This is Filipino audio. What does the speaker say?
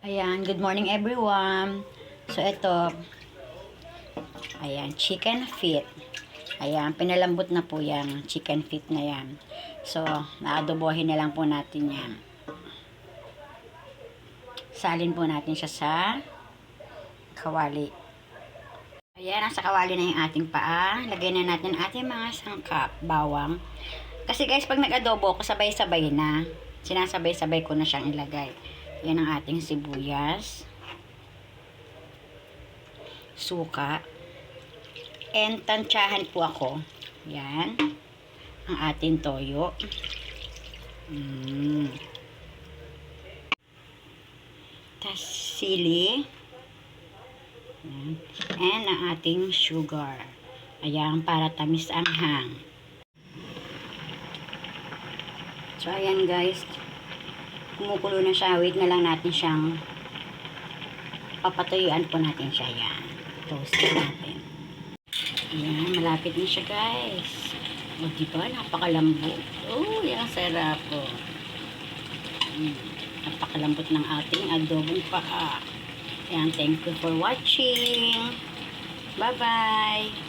Ayan, good morning everyone. So, ito, ayan, chicken feet. Ayan, pinalambot na po yung chicken feet na yan. So, naadobohin na lang po natin yan. Salin po natin siya sa kawali. Ayan, nasa kawali na yung ating paa. Lagay na natin ating mga sangkap, bawang. Kasi guys, pag nag-adobo ko, sabay-sabay na. Sinasabay-sabay ko na siyang ilagay. Yan ang ating sibuyas, suka, and tansyahan po ako. Yan. Ang ating toyo. Tas sili. Yan. And ang ating sugar. Ayan, para tamis ang hang. So, ayan guys. Kumukulo na siya. Wait na lang natin siyang papatuyuan po natin siya. Yan. Toast natin. Ayan. Malapit na siya guys. O diba? Napakalambot. Oh, yan. Sarap po. Napakalambot ng ating adobong paa. Ayan. Thank you for watching. Bye-bye.